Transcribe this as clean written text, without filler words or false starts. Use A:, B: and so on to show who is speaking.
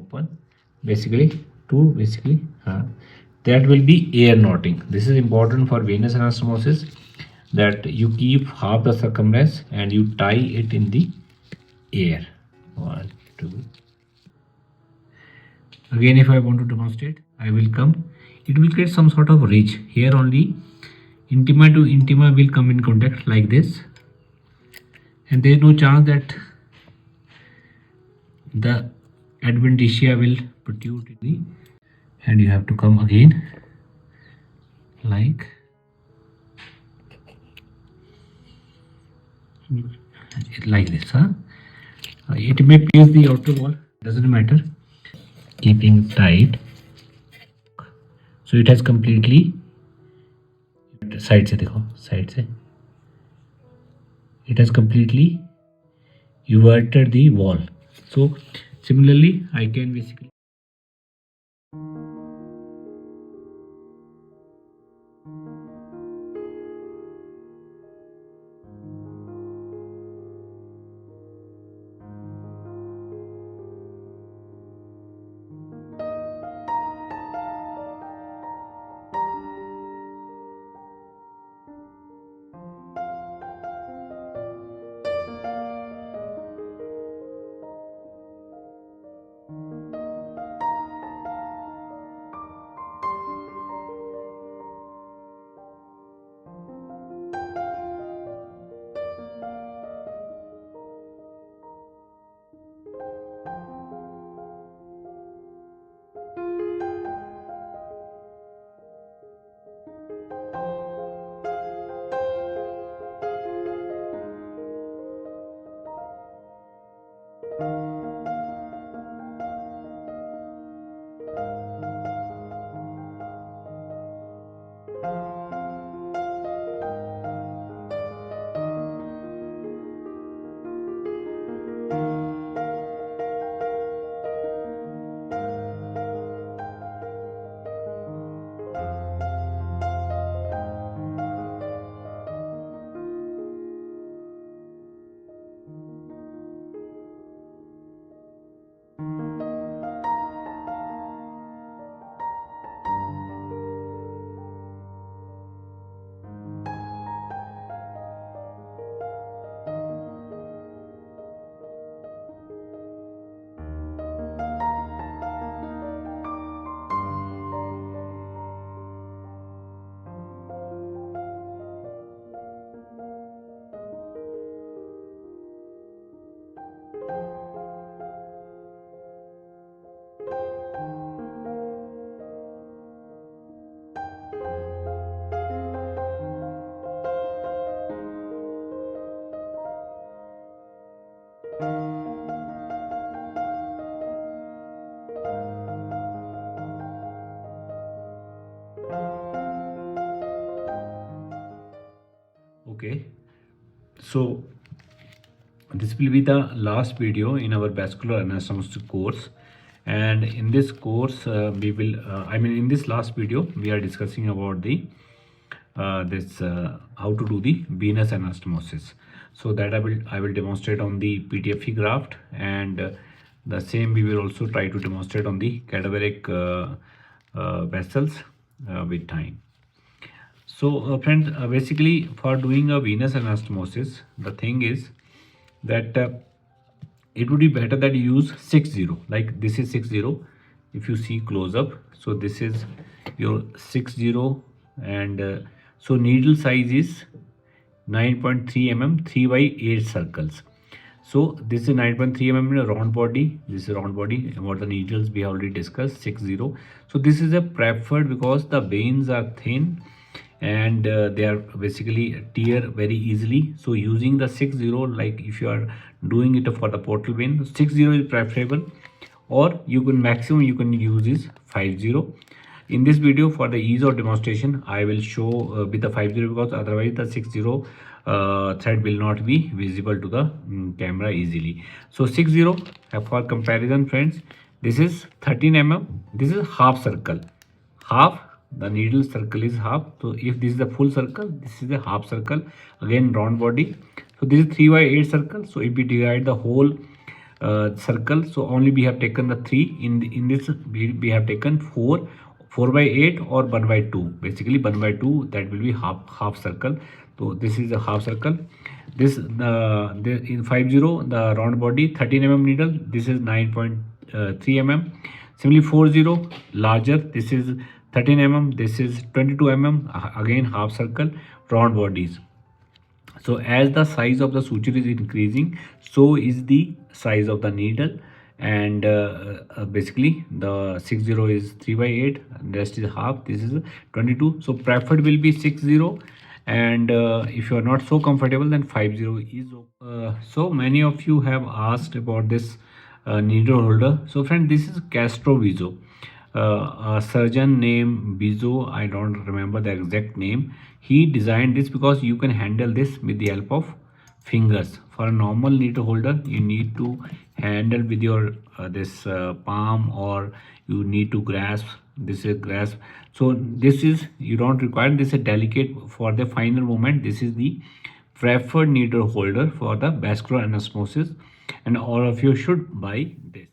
A: open that will be air knotting. This is important for venous anastomosis, that you keep half the circumference and you tie it in the air. 1 2. Again, if I want to demonstrate, I will come. It will create some sort of ridge here. Only intima to intima will come in contact like this, and there is no chance that the adventitia will protrude in the, and you have to come again like this. It may pierce the outer wall, doesn't matter. Keeping tight, so it has completely side se it has completely everted the wall. So similarly, I can basically okay. So this will be the last video in our vascular anastomosis course, and in this course we will in this last video we are discussing about the how to do the venous anastomosis. So that I will demonstrate on the PTFE graft, and the same we will also try to demonstrate on the cadaveric vessels with time. So friends, basically for doing a venous anastomosis, the thing is that it would be better that you use 6-0. Like this is 6-0 if you see close up. So this is your 6-0, and so needle size is 9.3 mm, 3 by 8 circles. So this is 9.3 mm in a round body. This is round body. About the needles we already discussed, 6-0. So this is a preferred because the veins are thin and they are basically tear very easily. So using the 6-0, like if you are doing it for the portal vein, 6-0 is preferable, or you can maximum you can use is 5-0. In this video, for the ease of demonstration, I will show with the 5-0 because otherwise the 6-0 thread will not be visible to the camera easily. So 6-0 for comparison, friends, this is 13 mm. This is half circle. Half, the needle circle is half. So if this is the full circle, this is the half circle. Again round body. So this is 3 by 8 circle. So if we divide the whole circle. So only we have taken the 3 in this. We have taken 4 by 8 or 1 by 2. Basically 1 by 2, that will be half circle. So this is a half circle. This the in 50, the round body 13 needle. This is 9.3 Similarly 40, larger. This is 13 This is 22 Again half circle, round bodies. So as the size of the suture is increasing, so is the size of the needle. And basically the 60 is 3 by 8, and rest is half. This is 22. So preferred will be 60. And if you are not so comfortable, then 50 is so many of you have asked about this needle holder. So friend, this is Castro Viso. A surgeon named Bizo, I don't remember the exact name. He designed this because you can handle this with the help of fingers. For a normal needle holder, you need to handle with your this palm, or you need to grasp. This is grasp. So this is, you don't require this, is delicate for the final movement. This is the preferred needle holder for the vascular anastomosis, and all of you should buy this.